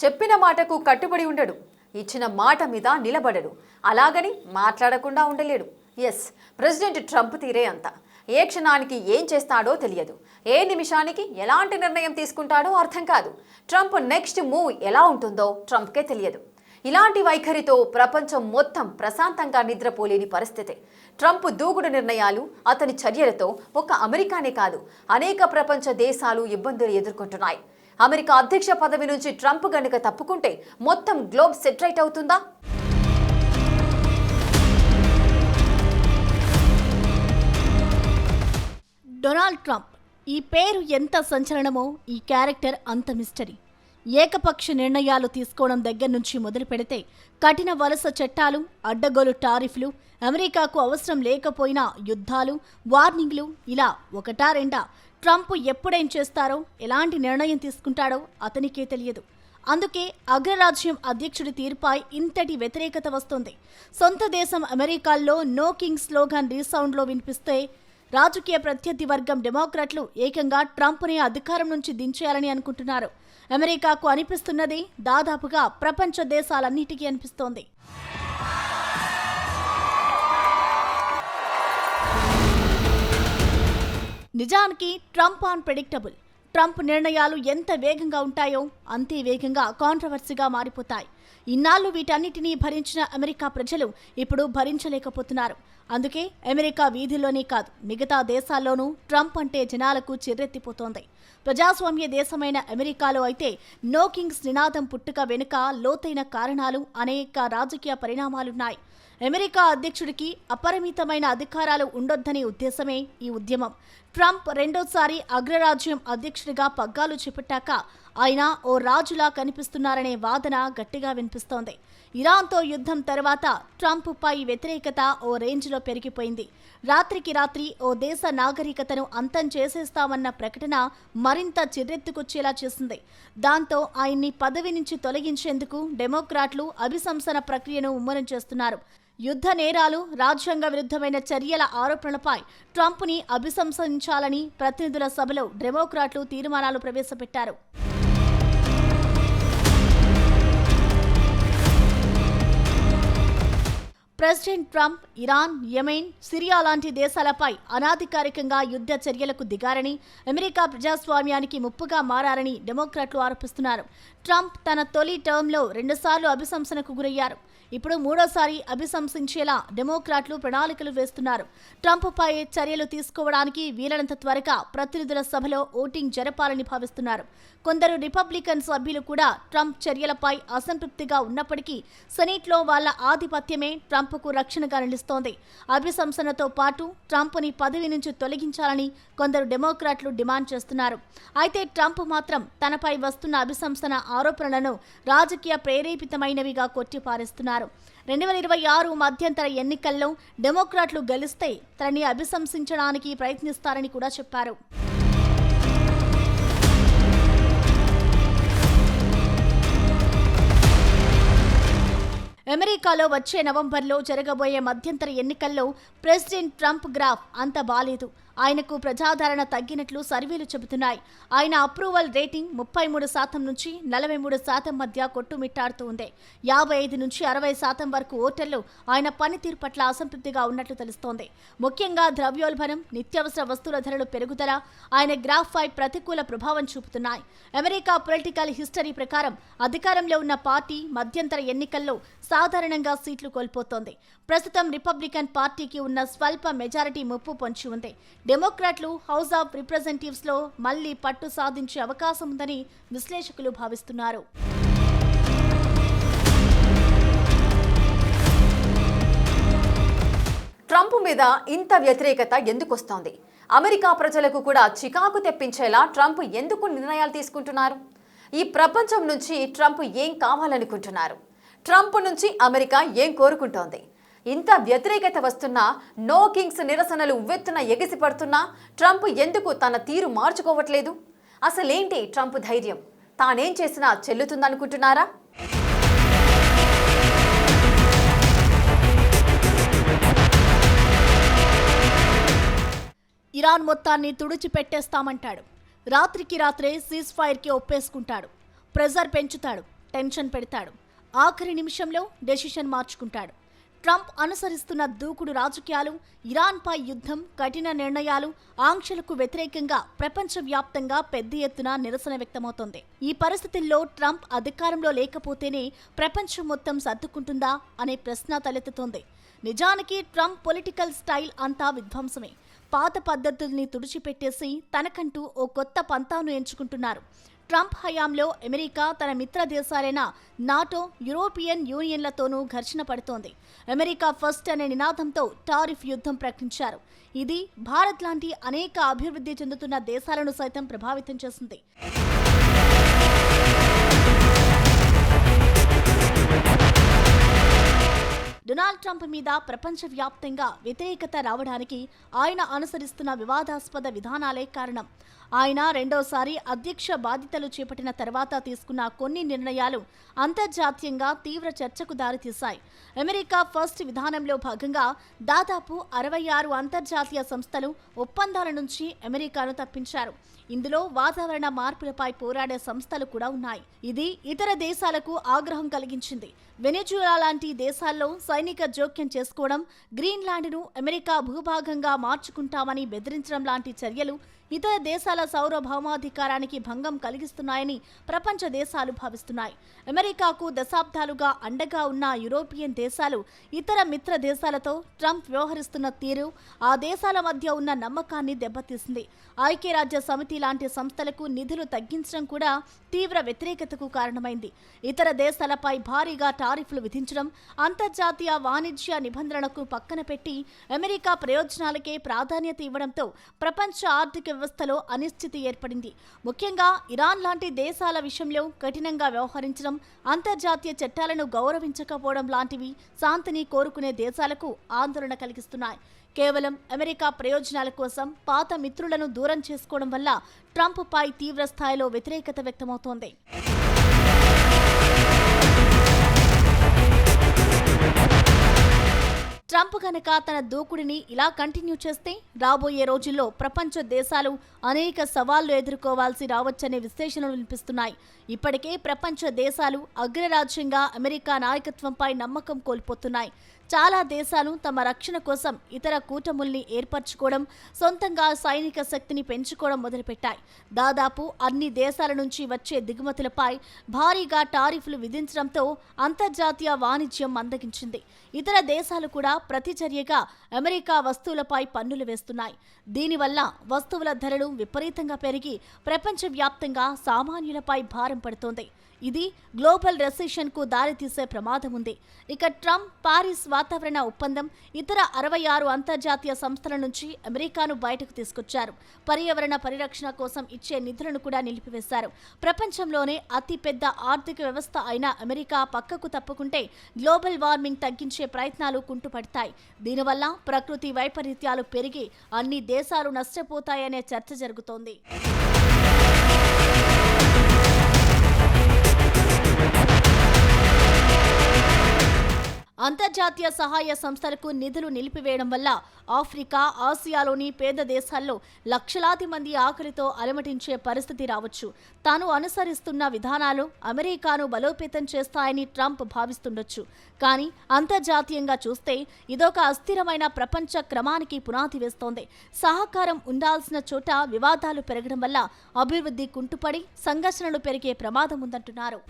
చెప్పిన మాటకు కట్టుబడి ఉండడు, ఇచ్చిన మాట మీద నిలబడడు, అలాగని మాట్లాడకుండా ఉండలేడు. ఎస్, ప్రెసిడెంట్ ట్రంప్ తీరే అంత. ఏ క్షణానికి ఏం చేస్తాడో తెలియదు, ఏ నిమిషానికి ఎలాంటి నిర్ణయం తీసుకుంటాడో అర్థం కాదు. ట్రంప్ నెక్స్ట్ మూవ్ ఎలా ఉంటుందో ట్రంప్కే తెలియదు. ఇలాంటి వైఖరితో ప్రపంచం మొత్తం ప్రశాంతంగా నిద్రపోలేని పరిస్థితి. ట్రంప్ దూకుడు నిర్ణయాలు, అతని చర్యలతో ఒక్క అమెరికానే కాదు, అనేక ప్రపంచ దేశాలు ఇబ్బందులు ఎదుర్కొంటున్నాయి. అమెరికా అధ్యక్ష పదవి నుంచి ట్రంప్ గనుక తప్పుకుంటే మొత్తం గ్లోబ్ సెటరైట్ అవుతుందా? డొనాల్డ్ ట్రంప్ ఈ పేరు ఎంత సంచలనమో ఈ క్యారెక్టర్ అంత మిస్టరీ. ఏకపక్ష నిర్ణయాలు తీసుకోవడం దగ్గర నుంచి మొదలు పెడితే కఠిన వలస చట్టాలు, అడ్డగోలు టారిఫ్లు, అమెరికాకు అవసరం లేకపోయినా యుద్ధాలు, వార్నింగ్లు, ఇలా ఒకటా రెండా ట్రంప్ ఎప్పుడేం చేస్తారో, ఎలాంటి నిర్ణయం తీసుకుంటాడో అతనికే తెలియదు. అందుకే అగ్రరాజ్యం అధ్యక్షుడి తీరుపై ఇంతటి వ్యతిరేకత వస్తోంది. సొంత దేశం అమెరికాల్లో నో కింగ్ స్లోగన్ రీసౌండ్లో వినిపిస్తే రాజకీయ ప్రత్యర్థి వర్గం డెమోక్రాట్లు ఏకంగా ట్రంప్ని అధికారం నుంచి దించేయాలని అనుకుంటున్నారు. అమెరికాకు అనిపిస్తున్నది దాదాపుగా ప్రపంచ దేశాలన్నిటికీ అనిపిస్తోంది. నిజానికి ట్రంప్ అన్ప్రెడిక్టబుల్. ట్రంప్ నిర్ణయాలు ఎంత వేగంగా ఉంటాయో అంతే వేగంగా కాంట్రవర్సీగా మారిపోతాయి. ఇన్నాళ్లు వీటన్నిటినీ భరించిన అమెరికా ప్రజలు ఇప్పుడు భరించలేకపోతున్నారు. అందుకే అమెరికా వీధుల్లోనే కాదు, మిగతా దేశాల్లోనూ ట్రంప్ అంటే జనాలకు చిర్రెత్తిపోతోంది. ప్రజాస్వామ్య దేశమైన అమెరికాలో అయితే నో కింగ్స్ నినాదం పుట్టుక వెనుక లోతైన కారణాలు, అనేక రాజకీయ పరిణామాలున్నాయి. అమెరికా అధ్యక్షుడికి అపరిమితమైన అధికారాలు ఉండొద్దనే ఉద్దేశమే ఈ ఉద్యమం. ట్రంప్ రెండోసారి అగ్రరాజ్యం అధ్యక్షుడిగా పగ్గాలు చేపట్టాక ఆయన ఓ రాజులా కనిపిస్తున్నారనే వాదన గట్టిగా వినిపిస్తోంది. ఇరాన్తో యుద్ధం తర్వాత ట్రంప్ పై వ్యతిరేకత ఓ రేంజ్లో పెరిగిపోయింది. రాత్రికి రాత్రి ఓ దేశ నాగరికతను అంతం చేసేస్తామన్న ప్రకటన మరింత చిర్రెత్తుకొచ్చేలా చేసింది. దాంతో ఆయన్ని పదవి నుంచి తొలగించేందుకు డెమోక్రాట్లు అభిశంసన ప్రక్రియను ముమ్మరం చేస్తున్నారు. యుద్ధ నేరాలు, రాజ్యాంగ విరుద్ధమైన చర్యల ఆరోపణలపై ట్రంప్ని అభిశంసించాలని ప్రతినిధుల సభలో డెమోక్రాట్లు తీర్మానాలు ప్రవేశపెట్టారు. President Trump Iran, Yemen, Syria లాంటి దేశాలపై అనాధికారికంగా యుద్ధ చర్యలకు దిగారని, అమెరికా ప్రజాస్వామ్యానికి ముప్పుగా మారారని డెమోక్రాట్లు ఆరోపిస్తున్నారు. ట్రంప్ తన తొలి టర్మ్లో 2 సార్లు అభిశంసనకు గురయ్యారు. ఇప్పుడు 3వసారి అభిశంసించేలా డెమోక్రాట్లు ప్రణాళికలు వేస్తున్నారు. ట్రంప్పై చర్యలు తీసుకోవడానికి వీలైనంత త్వరగా ప్రతినిధుల సభలో ఓటింగ్ జరపాలని భావిస్తున్నారు. కొందరు రిపబ్లికన్ సభ్యులు కూడా ట్రంప్ చర్యలపై అసంతృప్తిగా ఉన్నప్పటికీ సెనేట్లో వాళ్ల ఆధిపత్యమే ట్రంప్కు రక్షణగా నిలుస్తోంది. అభిశంసనతో పాటు ట్రంప్ని పదవి నుంచి తొలగించాలని కొందరు డెమోక్రాట్లు డిమాండ్ చేస్తున్నారు. అయితే ట్రంప్ మాత్రం తనపై వస్తున్న అభిశంసన ఆరోపణలను రాజకీయ ప్రేరేపితమైనవిగా కొట్టిపారేస్తున్నారు. 2026 మధ్యంతర ఎన్నికల్లో డెమోక్రాట్లు గెలిస్తే తనని అభిశంసించడానికి ప్రయత్నిస్తారని కూడా చెప్పారు. అమెరికాలో వచ్చే నవంబర్లో జరగబోయే మధ్యంతర ఎన్నికల్లో ప్రెసిడెంట్ ట్రంప్ గ్రాఫ్ అంత బాలేదు. ఆయనకు ప్రజాదరణ తగ్గినట్లు సర్వేలు చెబుతున్నాయి. ఆయన అప్రూవల్ రేటింగ్ 33% నుంచి 43% మధ్య కొట్టుమిట్టాడుతూ ఉంది. 55 నుంచి 60% వరకు ఓటర్లు ఆయన పనితీరు పట్ల అసంతృప్తిగా ఉన్నట్లు తెలుస్తోంది. ముఖ్యంగా ద్రవ్యోల్బణం, నిత్యావసర వస్తువుల ధరలు పెరుగుదల ఆయన గ్రాఫ్పై ప్రతికూల ప్రభావం చూపుతున్నాయి. అమెరికా పొలిటికల్ హిస్టరీ ప్రకారం అధికారంలో ఉన్న పార్టీ మధ్యంతర ఎన్నికల్లో సాధారణంగా సీట్లు కోల్పోతోంది. ప్రస్తుతం రిపబ్లికన్ పార్టీకి ఉన్న స్వల్ప మెజారిటీ ముప్పు పొంచి ఉంది. డెమోక్రాట్లు హౌస్ ఆఫ్ రిప్రజెంటేటివ్స్ లో మళ్లీ పట్టు సాధించే అవకాశం ఉందని విశ్లేషకులు భావిస్తున్నారు. ట్రంప్ మీద ఇంత వ్యతిరేకత ఎందుకు వస్తోంది? అమెరికా ప్రజలకు కూడా చికాకు తెప్పించేలా ట్రంప్ ఎందుకు నిర్ణయాలు తీసుకుంటున్నారు? ఈ ప్రపంచం నుంచి ట్రంప్ ఏం కావాలనుకుంటున్నారు? ట్రంప్ నుంచి అమెరికా ఏం కోరుకుంటోంది? ఇంత వ్యతిరేకత వస్తున్నా, నో కింగ్స్ నిరసనలు ఉవ్వెత్తున ఎగిసిపడుతున్నా ట్రంప్ ఎందుకు తన తీరు మార్చుకోవట్లేదు? అసలేంటి ట్రంప్ ధైర్యం? తానేం చేసినా చెల్లుతుందనుకుంటున్నారా? ఇరాన్ మొత్తాన్ని తుడిచిపెట్టేస్తామంటాడు. రాత్రికి రాత్రే సీజ్ ఫైర్కి ఒప్పేసుకుంటాడు. ప్రెజర్ పెంచుతాడు. టెన్షన్ పెడతాడు, ఆఖరి నిమిషంలో డెసిషన్ మార్చుకుంటాడు. ట్రంప్ అనుసరిస్తున్న దూకుడు రాజకీయాలు, ఇరాన్పై యుద్ధం, కఠిన నిర్ణయాలు, ఆంక్షలకు వ్యతిరేకంగా ప్రపంచవ్యాప్తంగా పెద్ద ఎత్తున నిరసన వ్యక్తమవుతోంది. ఈ పరిస్థితుల్లో ట్రంప్ అధికారంలో లేకపోతేనే ప్రపంచం మొత్తం సర్దుకుంటుందా అనే ప్రశ్న తలెత్తుతోంది. నిజానికి ట్రంప్ పొలిటికల్ స్టైల్ అంతా విధ్వంసమే. పాత పద్ధతుల్ని తుడిచిపెట్టేసి తనకంటూ ఓ కొత్త పంతాను ఎంచుకుంటున్నారు. ట్రంప్ హయాంలో అమెరికా తన మిత్ర దేశాలైన నాటో, యూరోపియన్ యూనియన్లతోనూ ఘర్షణ పడుతోంది. అమెరికా ఫస్ట్ అనే నినాదంతో టారిఫ్ యుద్ధం ప్రకటించారు. ఇది భారత్ లాంటి అనేక అభివృద్ధి చెందుతున్న దేశాలను సైతం ప్రభావితం చేసింది. డొనాల్డ్ ట్రంప్ మీద ప్రపంచవ్యాప్తంగా వ్యతిరేకత రావడానికి ఆయన అనుసరిస్తున్న వివాదాస్పద విధానాలే కారణం. ఆయన రెండోసారి అధ్యక్ష బాధ్యతలు చేపట్టిన తర్వాత తీసుకున్న కొన్ని నిర్ణయాలు అంతర్జాతీయంగా తీవ్ర చర్చకు దారితీశాయి. అమెరికా ఫస్ట్ విధానంలో భాగంగా దాదాపు 66 అంతర్జాతీయ సంస్థలు ఒప్పందాల నుంచి అమెరికాను తప్పించారు. ఇందులో వాతావరణ మార్పులపై పోరాడే సంస్థలు కూడా ఉన్నాయి. ఇది ఇతర దేశాలకు ఆగ్రహం కలిగించింది. వెనిజులా లాంటి దేశాల్లో సైనిక జోక్యం చేసుకోవడం, గ్రీన్లాండ్ను అమెరికా భూభాగంగా మార్చుకుంటామని బెదిరించడం లాంటి చర్యలు ఇతర దేశాల సార్వభౌమాధికారానికి భంగం కలిగిస్తున్నాయని ప్రపంచ దేశాలు భావిస్తున్నాయి. అమెరికాకు దశాబ్దాలుగా అండగా ఉన్న యూరోపియన్ దేశాలు, ఇతర మిత్ర దేశాలతో ట్రంప్ వ్యవహరిస్తున్న తీరు ఆ దేశాల మధ్య ఉన్న నమ్మకాన్ని దెబ్బతీసింది. ఐక్యరాజ్య సమితి లాంటి సంస్థలకు నిధులు తగ్గించడం కూడా తీవ్ర వ్యతిరేకతకు కారణమైంది. ఇతర దేశాలపై భారీగా టారిఫ్లు విధించడం, అంతర్జాతీయ వాణిజ్య నిబంధనలకు పక్కన పెట్టి అమెరికా ప్రయోజనాలకే ప్రాధాన్యత ఇవ్వడంతో ప్రపంచ ఆర్థిక వ్యవస్థలో అనిశ్చితి ఏర్పడింది. ముఖ్యంగా ఇరాన్ లాంటి దేశాల విషయంలో కఠినంగా వ్యవహరించడం, అంతర్జాతీయ చట్టాలను గౌరవించకపోవడం లాంటివి శాంతిని కోరుకునే దేశాలకు ఆందోళన కలిగిస్తున్నాయి. కేవలం అమెరికా ప్రయోజనాల కోసం పాత మిత్రులను దూరం చేసుకోవడం వల్ల ట్రంప్ పై తీవ్ర స్థాయిలో వ్యతిరేకత వ్యక్తమవుతోంది. ట్రంప్ గనక తన దూకుడిని ఇలా కంటిన్యూ చేస్తే రాబోయే రోజుల్లో ప్రపంచ దేశాలు అనేక సవాళ్లు ఎదుర్కోవాల్సి రావచ్చనే విశ్లేషణలు వినిపిస్తున్నాయి. ఇప్పటికే ప్రపంచ దేశాలు అగ్రరాజ్యంగా అమెరికా నాయకత్వంపై నమ్మకం కోల్పోతున్నాయి. చాలా దేశాలు తమ రక్షణ కోసం ఇతర కూటముల్ని ఏర్పరచుకోవడం, సొంతంగా సైనిక శక్తిని పెంచుకోవడం మొదలుపెట్టాయి. దాదాపు అన్ని దేశాల నుంచి వచ్చే దిగుమతులపై భారీగా టారిఫ్లు విధించడంతో అంతర్జాతీయ వాణిజ్యం మందగించింది. ఇతర దేశాలు కూడా ప్రతిచర్యగా అమెరికా వస్తువులపై పన్నులు వేస్తున్నాయి. దీనివల్ల వస్తువుల ధరలు విపరీతంగా పెరిగి ప్రపంచవ్యాప్తంగా సామాన్యులపై భారం పడుతోంది. ఇది గ్లోబల్ రెసెషన్ కు దారితీసే ప్రమాదం ఉంది. ఇక ట్రంప్ పారిస్ వాతావరణ ఒప్పందం, ఇతర 66 అంతర్జాతీయ సంస్థల నుంచి అమెరికాను బయటకు తీసుకొచ్చారు. పర్యావరణ పరిరక్షణ కోసం ఇచ్చే నిధులను కూడా నిలిపివేశారు. ప్రపంచంలోనే అతిపెద్ద ఆర్థిక వ్యవస్థ అయిన అమెరికా పక్కకు తప్పుకుంటే గ్లోబల్ వార్మింగ్ తగ్గించే ప్రయత్నాలు కుంటుపడతాయి. దీనివల్ల ప్రకృతి వైపరీత్యాలు పెరిగి అన్ని దేశాలు నష్టపోతాయనే చర్చ జరుగుతోంది. అంతర్జాతీయ సహాయ సంస్థలకు నిధులు నిలిపివేయడం వల్ల ఆఫ్రికా, ఆసియాలోని పేద దేశాల్లో లక్షలాది మంది ఆకలితో అలమటించే పరిస్థితి రావచ్చు. తాను అనుసరిస్తున్న విధానాలు అమెరికాను బలోపేతం చేస్తాయని ట్రంప్ భావిస్తుండొచ్చు. కానీ అంతర్జాతీయంగా చూస్తే ఇదొక అస్థిరమైన ప్రపంచ క్రమానికి పునాది వేస్తోంది. సహకారం ఉండాల్సిన చోట వివాదాలు పెరగడం వల్ల అభివృద్ధి కుంటుపడి సంఘర్షణలు పెరిగే ప్రమాదం ఉందంటున్నారు.